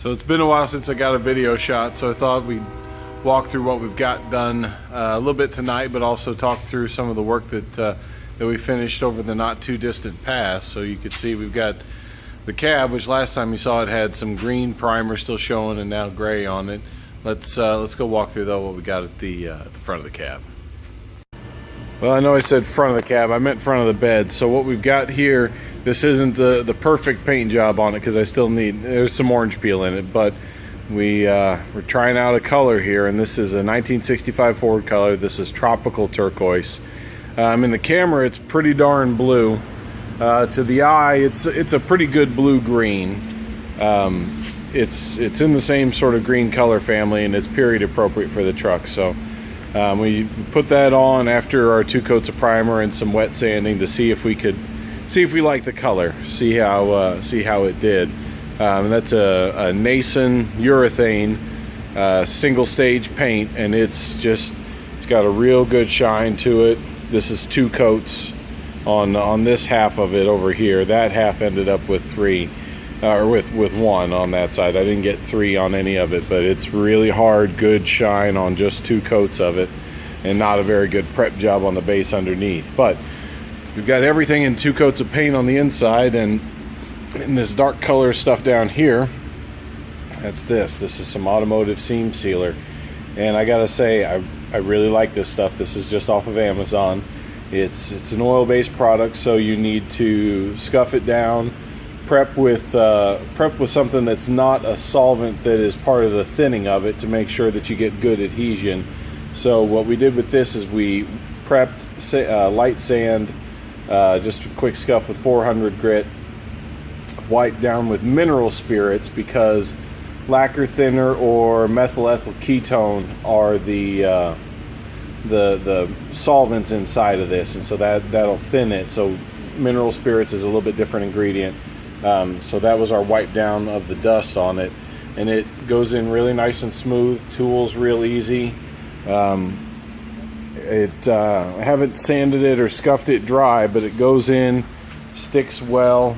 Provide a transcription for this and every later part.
So it's been a while since I got a video shot, so I thought we'd walk through what we've got done a little bit tonight, but also talk through some of the work that we finished over the not too distant past. So you could see we've got the cab, which last time you saw it had some green primer still showing and now gray on it. Let's go walk through though what we got at the front of the cab. Well, I know I said front of the cab, I meant front of the bed. So what we've got here, this isn't the perfect paint job on it because I still need, there's some orange peel in it, but we're trying out a color here, and this is a 1965 Ford color. This is tropical turquoise. In the camera it's pretty darn blue. To the eye it's a pretty good blue-green. It's in the same sort of green color family, and it's period appropriate for the truck. So we put that on after our 2 coats of primer and some wet sanding to see if we like the color, see how it did. And that's a Nason urethane single stage paint, and it's got a real good shine to it. This is 2 coats on this half of it over here. That half ended up with 3, or with 1 on that side. I didn't get 3 on any of it, but it's really hard, good shine on just 2 coats of it, and not a very good prep job on the base underneath. But we've got everything in 2 coats of paint on the inside, and this dark color stuff down here, that's this is some automotive seam sealer, and I gotta say I really like this stuff. This is just off of Amazon. It's an oil-based product, so you need to scuff it down, prep with something that's not a solvent that is part of the thinning of it, to make sure that you get good adhesion. So what we did with this is we prepped light sand, just a quick scuff with 400 grit, wiped down with mineral spirits, because lacquer thinner or methyl ethyl ketone are the solvents inside of this, and so that'll thin it. So mineral spirits is a little bit different ingredient. So that was our wipe down of the dust on it, and it goes in really nice and smooth. Tools real easy. I haven't sanded it or scuffed it dry, but it goes in, sticks well.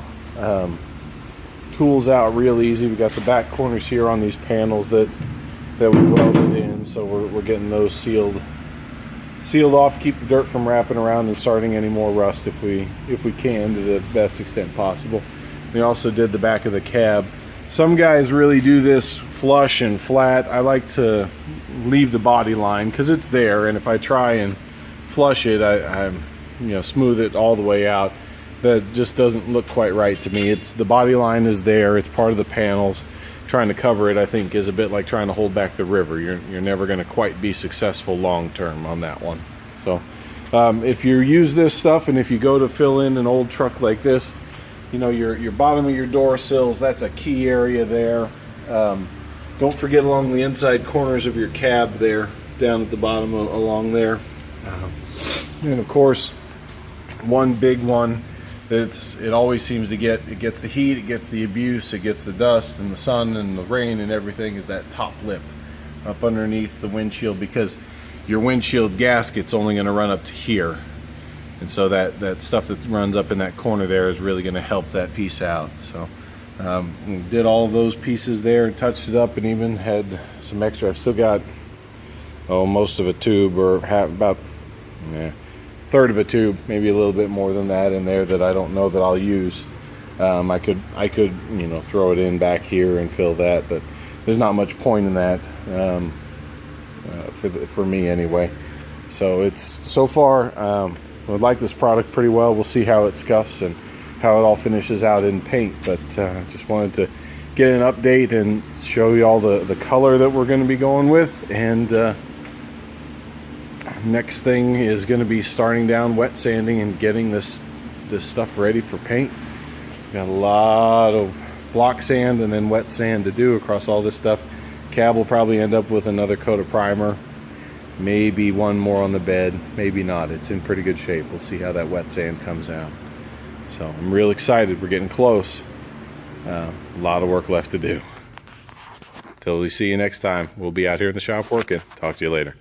Tools out real easy. We got the back corners here on these panels that we welded in, so we're getting those sealed off, keep the dirt from wrapping around and starting any more rust if we can, to the best extent possible. We also did the back of the cab. Some guys really do this flush and flat. I like to leave the body line because it's there, and if I try and flush it, I smooth it all the way out, that just doesn't look quite right to me. It's the body line is there, it's part of the panels. Trying to cover it, I think, is a bit like trying to hold back the river. You're never going to quite be successful long term on that one. So if you use this stuff, and if you go to fill in an old truck like this, your bottom of your door sills, that's a key area there. Don't forget along the inside corners of your cab there, down at the bottom along there. And of course, one big one, it always seems to gets the heat, it gets the abuse, it gets the dust and the sun and the rain and everything, is that top lip up underneath the windshield, because your windshield gasket's only going to run up to here, and so that stuff that runs up in that corner there is really going to help that piece out. So we did all of those pieces there and touched it up, and even had some extra. I've still got most of a tube, or about third of a tube, maybe a little bit more than that in there, that I don't know that I'll use. I could throw it in back here and fill that, but there's not much point in that for me anyway. So so far I like this product pretty well. We'll see how it scuffs and how it all finishes out in paint, but just wanted to get an update and show you all the color that we're going to be going with. And next thing is going to be starting down wet sanding and getting this stuff ready for paint. Got a lot of block sand and then wet sand to do across all this stuff. Cab will probably end up with another coat of primer, maybe one more on the bed, maybe not. It's in pretty good shape. We'll see how that wet sand comes out. So I'm real excited. We're getting close. A lot of work left to do. Till we see you next time. We'll be out here in the shop working. Talk to you later.